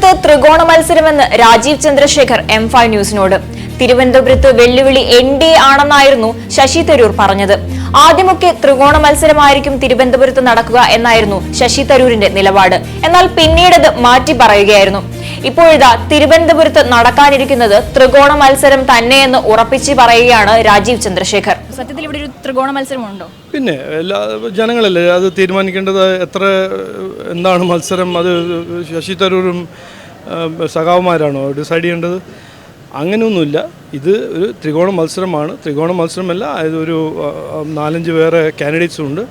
തിരുവനന്തപുരത്ത് ത്രികോണ മത്സരമെന്ന് രാജീവ് ചന്ദ്രശേഖർ M5 ന്യൂസിനോട്. തിരുവനന്തപുരത്ത് വെല്ലുവിളി NDA ആണെന്നായിരുന്നു ശശി തരൂർ പറഞ്ഞത്. ആദ്യമൊക്കെ ത്രികോണ മത്സരമായിരിക്കും തിരുവനന്തപുരത്ത് നടക്കുക എന്നായിരുന്നു ശശി തരൂരിന്റെ നിലപാട്. എന്നാൽ പിന്നീടത് മാറ്റി പറയുകയായിരുന്നു. ഇപ്പോഴിതാ തിരുവനന്തപുരത്ത് നടക്കാനിരിക്കുന്നത് ത്രികോണ മത്സരം തന്നെയെന്ന് ഉറപ്പിച്ച് പറയുകയാണ് രാജീവ് ചന്ദ്രശേഖർ. സത്യത്തിൽ ഇവിടെ ഒരു ത്രികോണ മത്സരമുണ്ടോ? പിന്നെ എല്ലാ ജനങ്ങളല്ലേ അത് തീരുമാനിക്കേണ്ടത്. എന്താണ് മത്സരം, അത് ശശി തരൂരും സഖാവുമാരാണോ ഡിസൈഡ് ചെയ്യേണ്ടത്? അങ്ങനെയൊന്നുമില്ല. ഇത് ഒരു ത്രികോണ മത്സരമാണ്. ത്രികോണ മത്സരമല്ല, ഇതൊരു 4-5 വേറെ കാൻഡിഡേറ്റ്സും ഉണ്ട്.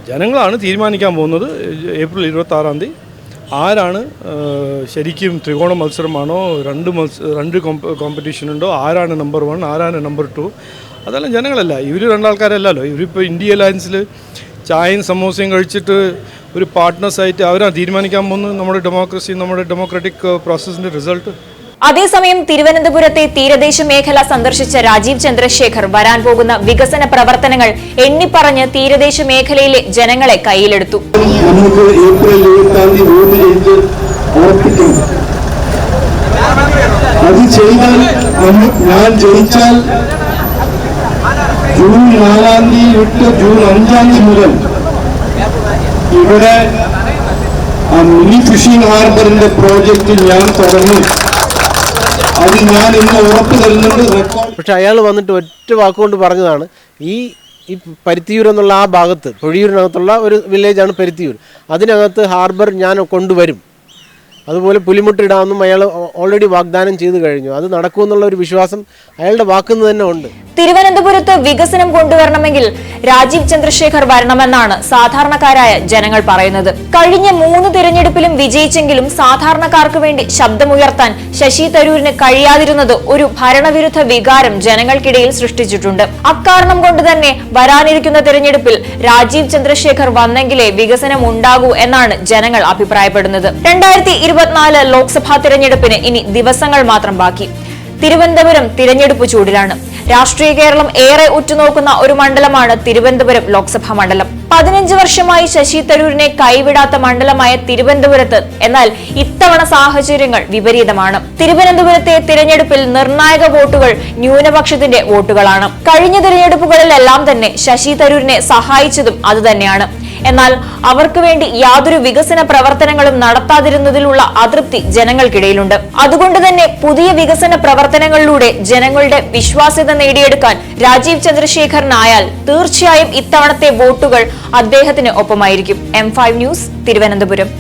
ജനങ്ങളാണ് തീരുമാനിക്കാൻ പോകുന്നത്. ഏപ്രിൽ 26-ാം തീയതി ആരാണ് ശരിക്കും ത്രികോണ മത്സരമാണോ, രണ്ട് കോമ്പറ്റീഷൻ ഉണ്ടോ, ആരാണ് നമ്പർ 1, ആരാണ് നമ്പർ 2, അതെല്ലാം ജനങ്ങളല്ല. ഇവർ രണ്ടാൾക്കാരല്ലല്ലോ. ഇവരിപ്പോൾ ഇന്ത്യ അലയൻസിൽ ചായയും സമോസയും കഴിച്ചിട്ട് ഒരു പാർട്ട്നേഴ്സായിട്ട് അവരാണ് തീരുമാനിക്കാൻ പോകുന്നത് നമ്മുടെ ഡെമോക്രസി, നമ്മുടെ ഡെമോക്രാറ്റിക് പ്രോസസ്സിൻ്റെ റിസൾട്ട്. അതേസമയം തിരുവനന്തപുരത്തെ തീരദേശ മേഖല സന്ദർശിച്ച രാജീവ് ചന്ദ്രശേഖർ വരാൻ പോകുന്ന വികസന പ്രവർത്തനങ്ങൾ എണ്ണിപ്പറഞ്ഞ് തീരദേശ മേഖലയിലെ ജനങ്ങളെ കയ്യിലെടുത്തു. നമുക്ക് ഏപ്രിൽ 27-ാം തീയതി വോട്ട് ചെയ്ത് ഉറപ്പിക്കണം. അത് ചെയ്താൽ ഞാൻ ജയിച്ചാൽ ജൂൺ 4-ാം തീയതി വിട്ട് ജൂൺ 5-ാം തീയതി മുതൽ ഇവിടെ മിനി ഫിഷിംഗ് ഹാർബറിന്റെ പ്രോജക്റ്റ് ഞാൻ തുടങ്ങി. അത് ഞാൻ ഇന്ന് ഉറപ്പ് തരുന്നുണ്ട്. പക്ഷെ അയാൾ വന്നിട്ട് ഒറ്റ വാക്കുകൊണ്ട് പറഞ്ഞതാണ്, ഈ പരുത്തിയൂർ എന്നുള്ള ആ ഭാഗത്ത്, പൊഴിയൂരിനകത്തുള്ള ഒരു വില്ലേജാണ് പരുത്തിയൂർ, അതിനകത്ത് ഹാർബർ ഞാൻ കൊണ്ടുവരും, അതുപോലെ പുലിമുട്ടിടാമെന്നും അയാൾ ഓൾറെഡി വാഗ്ദാനം ചെയ്തു കഴിഞ്ഞു. അത് നടക്കുമെന്നുള്ള ഒരു വിശ്വാസം അയാളുടെ വാക്കുന്ന് തന്നെ ഉണ്ട്. തിരുവനന്തപുരത്ത് വികസനം കൊണ്ടുവരണമെങ്കിൽ രാജീവ് ചന്ദ്രശേഖർ വരണമെന്നാണ് സാധാരണക്കാരായ ജനങ്ങൾ പറയുന്നത്. കഴിഞ്ഞ 3 തിരഞ്ഞെടുപ്പിലും വിജയിച്ചെങ്കിലും സാധാരണക്കാർക്ക് വേണ്ടി ശബ്ദമുയർത്താൻ ശശി തരൂരിന് കഴിയാതിരുന്നത് ഒരു ഭരണവിരുദ്ധ വികാരം ജനങ്ങൾക്കിടയിൽ സൃഷ്ടിച്ചിട്ടുണ്ട്. അക്കാരണം കൊണ്ട് തന്നെ വരാനിരിക്കുന്ന തിരഞ്ഞെടുപ്പിൽ രാജീവ് ചന്ദ്രശേഖർ വന്നെങ്കിലേ വികസനം ഉണ്ടാകൂ എന്നാണ് ജനങ്ങൾ അഭിപ്രായപ്പെടുന്നത്. 2024 ലോക്സഭാ തിരഞ്ഞെടുപ്പിന് ഇനി ദിവസങ്ങൾ മാത്രം ബാക്കി. തിരുവനന്തപുരം തിരഞ്ഞെടുപ്പ് ചൂടിലാണ്. രാഷ്ട്രീയ കേരളം ഏറെ ഉറ്റുനോക്കുന്ന ഒരു മണ്ഡലമാണ് തിരുവനന്തപുരം ലോക്സഭാ മണ്ഡലം. 15 വർഷമായി ശശി തരൂരിനെ കൈവിടാത്ത മണ്ഡലമായ തിരുവനന്തപുരത്ത് എന്നാൽ ഇത്തവണ സാഹചര്യങ്ങൾ വിപരീതമാണ്. തിരുവനന്തപുരത്തെ തിരഞ്ഞെടുപ്പിൽ നിർണായക വോട്ടുകൾ ന്യൂനപക്ഷത്തിന്റെ വോട്ടുകളാണ്. കഴിഞ്ഞ തിരഞ്ഞെടുപ്പുകളിലെല്ലാം തന്നെ ശശി തരൂരിനെ സഹായിച്ചതും അതുതന്നെയാണ്. എന്നാൽ അവർക്ക് വേണ്ടി യാതൊരു വികസന പ്രവർത്തനങ്ങളും നടത്താതിരുന്നതിലുള്ള അതൃപ്തി ജനങ്ങൾക്കിടയിലുണ്ട്. അതുകൊണ്ട് തന്നെ പുതിയ വികസന പ്രവർത്തനങ്ങളിലൂടെ ജനങ്ങളുടെ വിശ്വാസ്യത നേടിയെടുക്കാൻ രാജീവ് ചന്ദ്രശേഖറിനായാൽ തീർച്ചയായും ഇത്തവണത്തെ വോട്ടുകൾ അദ്ദേഹത്തിന് ഒപ്പമായിരിക്കും. M5 news, Thiruvananthapuram.